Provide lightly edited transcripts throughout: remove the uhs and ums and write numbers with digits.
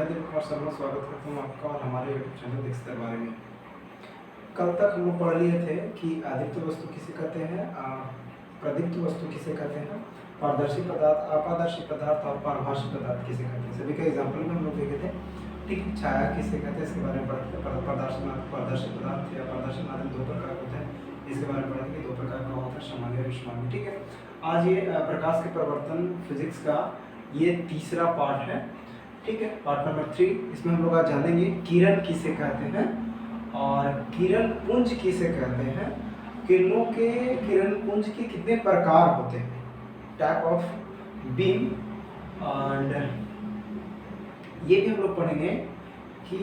मैं दिलीप कुमार शर्मा स्वागत करता हूँ आपका और हमारे यूट्यूब चैनल दिक्स दरबारे में। कल तक हम लोग पढ़ लिए थे कि आदीप्त वस्तु किसे कहते हैं, प्रदीप्त वस्तु किसे कहते हैं, पारदर्शी पदार्थ, अपारदर्शी पदार्थ और पारभासी पदार्थ किसे कहते हैं। सभी का एग्जाम्पल में हम लोग देखे थे। ठीक है, छाया किसे कहते हैं इसके बारे में पढ़ते थे। पारदर्शी पदार्थ या पारदर्शी माध्यम दो प्रकार होते हैं, इसके बारे में पढ़ते थे कि दो प्रकार का होता है, सामान्य और विषमान्य। ठीक है, आज ये प्रकाश के प्रवर्तन फिजिक्स का ये तीसरा पार्ट है। ठीक है, पार्ट नंबर 3। इसमें हम लोग आज जानेंगे किरण किसे कहते हैं और किरण पुंज किसे कहते हैं, किरण पुंज के कितने प्रकार होते हैं, टाइप ऑफ बीम। एंड ये भी हम लोग पढ़ेंगे कि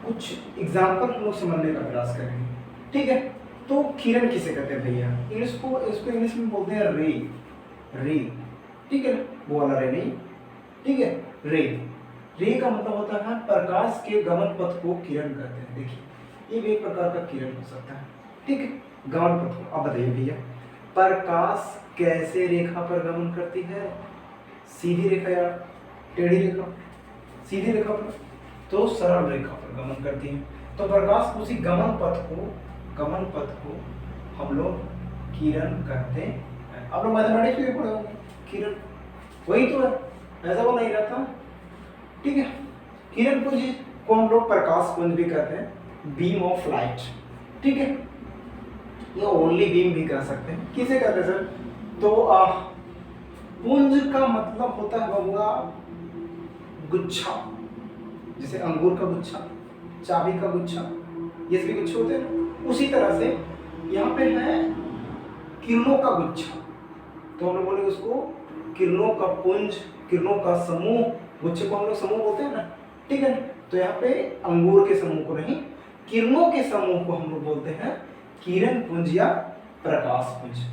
कुछ एग्जाम्पल हम लोग समझने का प्रयास करेंगे। ठीक है, तो किरण किसे कहते हैं भैया, इसको इंग्लिश में बोलते हैं रे। ठीक है, वो वाला रे नहीं, ठीक है, रे का मतलब होता है प्रकाश के गमन पथ को किरण कहते हैं। देखिए, ये भी एक प्रकार का किरण हो सकता है। ठीक है, गमन पथ को। अब बताइए भैया, प्रकाश कैसे रेखा पर गमन करती है, सीधी रेखा या टेढ़ी रेखा? सीधी रेखा पर, तो सरल रेखा पर गमन करती है। तो प्रकाश उसी गमन पथ को हम लोग किरण कहते हैं। आप लोग मैथमेटिक्स में पढ़े होंगे, किरण वही तो है, ऐसा वो नहीं रहता। ठीक है, किरण पुंज को हम लोग प्रकाश पुंज भी कहते हैं, बीम ऑफ लाइट। ठीक है, ये ओनली बीम भी कह सकते हैं। किसे कहते हैं सर? तो पुंज का मतलब होता है बबुआ गुच्छा, जैसे अंगूर का गुच्छा, चाबी का गुच्छा, ये सभी गुच्छे होते हैं। उसी तरह से यहाँ पे है किरणों का गुच्छा, तो हम लोग बोलेंगे उसको किरणों का पुंज, किरणों का समूह। गुच्छे को हम लोग समूह बोलते हैं ना, ठीक है। तो यहाँ पे अंगूर के समूह को नहीं, किरणों के समूह को हम लोग बोलते हैं किरण पुंज या प्रकाश पुंज।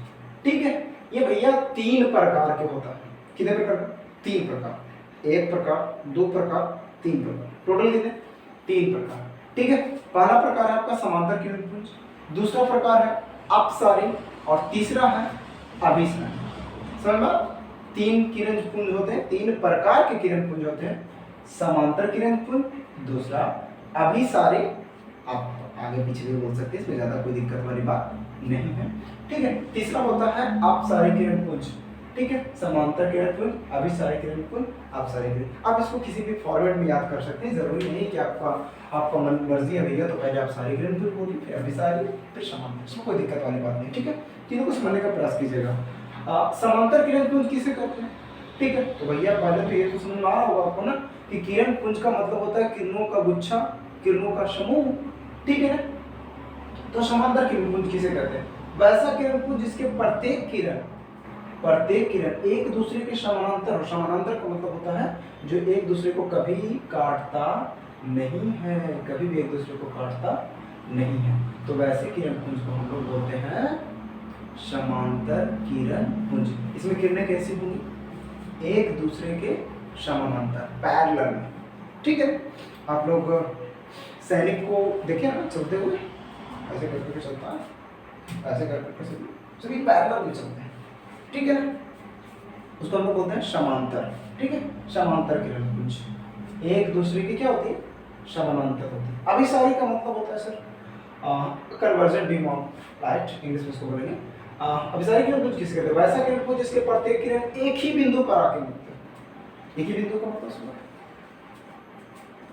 ठीक है, ये भैया 3 प्रकार के होता है। कितने प्रकार? 3 प्रकार। 1 प्रकार, 2 प्रकार, 3 प्रकार, टोटल कितने? 3 प्रकार। ठीक है, पहला प्रकार है आपका समांतर किरण पुंज, दूसरा प्रकार है अपसारी और तीसरा है अभिसारी। समझ में? 3 किरण पुंज होते हैं, 3 प्रकार के किरण पुंज होते हैं। समांतर किरण पुंज, दूसरा अभिसारी, आप आगे पीछे भी बोल सकते हैं, इसमें ज्यादा कोई दिक्कत वाली बात नहीं है। ठीक है, तीसरा होता है अपसारी किरण पुंज। ठीक है, समांतर किरण पुंज, अभिसारी किरण पुंज, अपसारी किरण। आप इसको किसी भी फॉर्मेट में याद कर सकते हैं, जरूरी नहीं कि आपका मन मर्जी है भैया तो पहले आप सारी किरण पुंज बोलिए, फिर अभिसारी, फिर समांतर, इसमें कोई दिक्कत वाली बात नहीं। ठीक है, तीनों को समझने का प्रयास कीजिएगा। समांतर किरण पुंज किसे कहते हैं? ठीक है, तो भैया पहले तो ये तो समझ में आ रहा होगा आपको ना कि किरण पुंज का मतलब होता है किरणों का गुच्छा, किरणों का समूह। ठीक है ना, तो समांतर किरण पुंज किसे कहते हैं? वैसा किरण पुंज जिसके प्रत्येक किरण एक दूसरे के समानांतर हो। समानांतर का मतलब होता है जो एक दूसरे को कभी काटता नहीं है, कभी भी एक दूसरे को काटता नहीं है। तो वैसे किरण पुंज को हम लोग बोलते हैं समांतर किरण पुंज। इसमें किरणें कैसी होंगी? एक दूसरे के समानांतर, पैरेलल में। ठीक है, आप लोग सैनिक को देखे ना चलते हुए, ऐसे करके चलता है, ऐसे करके सभी पैरेलल में चलते हैं। ठीक है ना, उसको हम लोग बोलते हैं समांतर। ठीक है, समांतर किरण पुंज एक दूसरे की क्या होती है? समानांतर होती है। अभिसारी का मतलब होता है sir convergent beam of light, English में इसको बोलेंगे। अभिसारी किरण पुंज किसे कहते हैं? वैसा किरण पुंज जिसके प्रत्येक किरण एक ही बिंदु पर आके मिलते हैं। एक ही बिंदु का मतलब सुना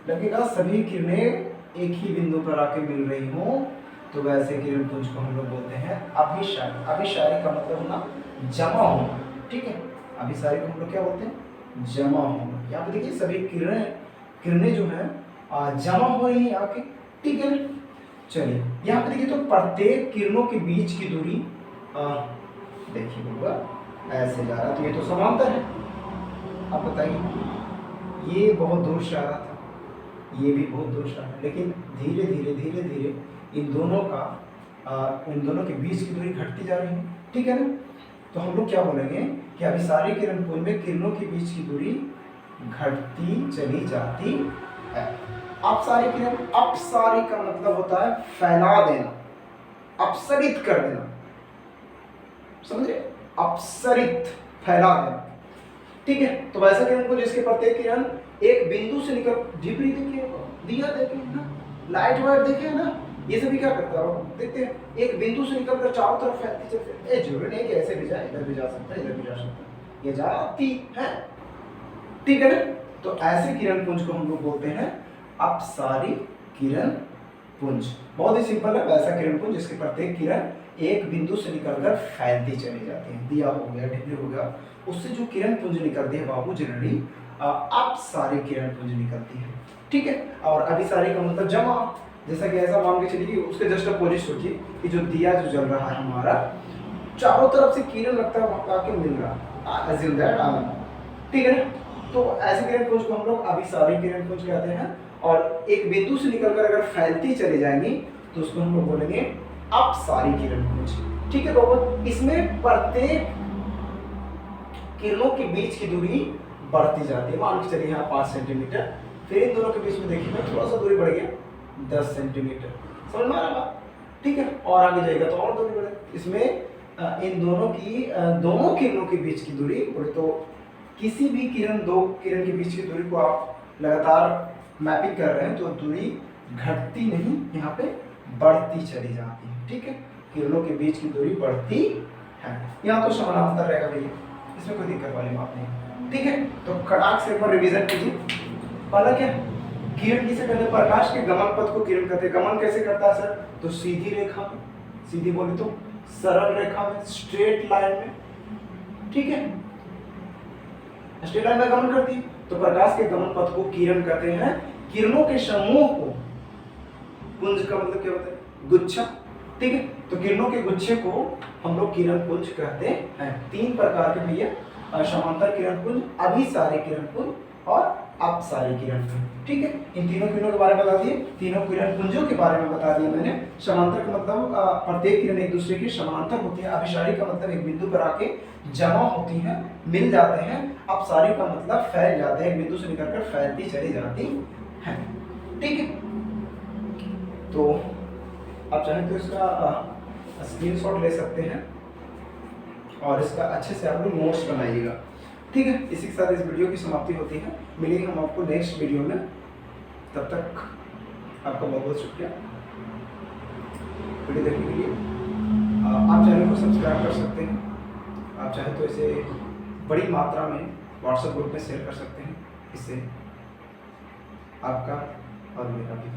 लगेगा, सभी किरणें एक ही बिंदु पर आके मिल रही हो, तो वैसे किरण पुंज को हम लोग बोलते हैं अभिसारी। अभिसारी का मतलब होना जमा होना। ठीक है, अभिसारी को हम लोग क्या बोलते हैं? जमा होना। यहाँ पे देखिए सभी किरणें जो है जमा हो रही है आके। ठीक है ना, चलिए यहाँ पे देखिए, तो प्रत्येक किरणों के बीच की दूरी देखिए होगा ऐसे जा रहा, तो ये तो समांतर है। अब बताइए, ये बहुत दूर से आ रहा था, ये भी बहुत दूर से आ रहा है, लेकिन धीरे धीरे इन दोनों के बीच की दूरी घटती जा रही है। ठीक है ना, तो हम लोग क्या बोलेंगे कि अभिसारी किरण पुंज में किरणों के बीच की दूरी घटती चली जाती है। अपसारी किरण, अपसारी का मतलब होता है फैला देना, अपसरित कर देना। समझे? अपसरित, फैला देना। ठीक है। तो वैसा किरण पुंज जिसके प्रत्येक किरण एक बिंदु से निकल, जिपरी देखिए, दिया देखिए ना, लाइट वाइट देखिए ना, ये सभी क्या करता है देखते हैं, एक बिंदु से निकलकर चारों तरफ फैलती चलती है। जरूरी नहीं कि ऐसे भी जाए, इधर भी जा सकता है, इधर भी जा सकता है, ये जाती है, ठीक है ना। तो ऐसे किरण पुंज को हम लोग बोलते हैं अपसारी किरण पुंज। बहुत ही सिंपल है, वैसा किरण पुंज जिसके प्रत्येक किरण एक बिंदु से निकलकर फैलती चली जाती है। दिया हो गया, ढिल्ली हो गया, उससे जो किरण पुंज निकलती है बाबू जनरली अपसारी किरण पुंज निकलती है, ठीक है। और अभिसारी का मतलब जमा, जैसा कि ऐसा मान के चलिए उसके जस्ट अपोजिट सोचिए कि जो दिया जो जल रहा है हमारा, चारों तरफ से किरण लगता है वहां आके मिल रहा, ठीक है ना। तो ऐसे किरण पुंज को हम लोग अभिसारी किरण पुंज कहते हैं। और एक बिंदु से निकलकर अगर फैलती चली जाएंगी तो उसको हम लोग बोलेंगे अपसारी किरण पुंज, ठीक है बाबू। इसमें प्रत्येक किरणों के बीच की दूरी बढ़ती जाती है। मान के चलिए यहाँ 5 सेंटीमीटर, फिर इन दोनों के बीच में देखिए थोड़ा सा दूरी बढ़ गया 10 सेंटीमीटर, समझ में आ रहा बात, ठीक है। और आगे जाएगा तो और दूरी बढ़े। इसमें इन दोनों की दोनों किरणों के बीच की दूरी बोले तो किसी भी किरण, दो किरण के बीच की दूरी को आप लगातार मैपिंग कर रहे हैं तो दूरी घटती नहीं, यहाँ पे बढ़ती चली जाती है, ठीक है। किरणों के बीच की दूरी बढ़ती है, यहाँ तो समानांतर रहेगा भैया, इसमें कोई दिक्कत वाली बात नहीं, ठीक है। तो कटाक्ष से एक बार रिवीजन कीजिए। पहला क्या, किरण किसे कहते हैं, प्रकाश के गमन पथ को किरण कहते हैं। गमन कैसे करता है सर, तो सीधी रेखा में, सीधी बोले तो सरल रेखा में, स्ट्रेट लाइन में, ठीक है, स्ट्रेट लाइन में गमन करती है। तो प्रकाश के गमन पथ को किरण कहते हैं। किरणों के समूह को, पुंज का मतलब क्या होता है, गुच्छा, ठीक है। तो किरणों के गुच्छे को हम लोग किरण पुंज कहते हैं। 3 प्रकार के भैया, समांतर किरण पुंज, अभिसारी किरण पुंज और अपसारी किरण पुंज, ठीक है। इन तीनों किरणों के बारे में बता दिए, तीनों किरण पुंजों के बारे में बता दिया मैंने। समांतर का मतलब प्रत्येक किरण एक दूसरे के समांतर होती है। अभिसारी का मतलब एक बिंदु पर आके जमा होती है, मिल जाते हैं। अपसारी का मतलब फैल जाते हैं, एक बिंदु से निकलकर फैलती चली जाती है, ठीक है। तो आप चाहें तो इसका स्क्रीनशॉट ले सकते हैं और इसका अच्छे से आप लोग नोट्स बनाइएगा, ठीक है। इसी के साथ इस वीडियो की समाप्ति होती है। मिलेंगे हम आपको नेक्स्ट वीडियो में, तब तक आपका बहुत बहुत शुक्रिया वीडियो देखने के लिए। आप चैनल को सब्सक्राइब कर सकते हैं, आप चाहें तो इसे बड़ी मात्रा में व्हाट्सएप ग्रुप में शेयर कर सकते हैं। इससे आपका और मेरा भी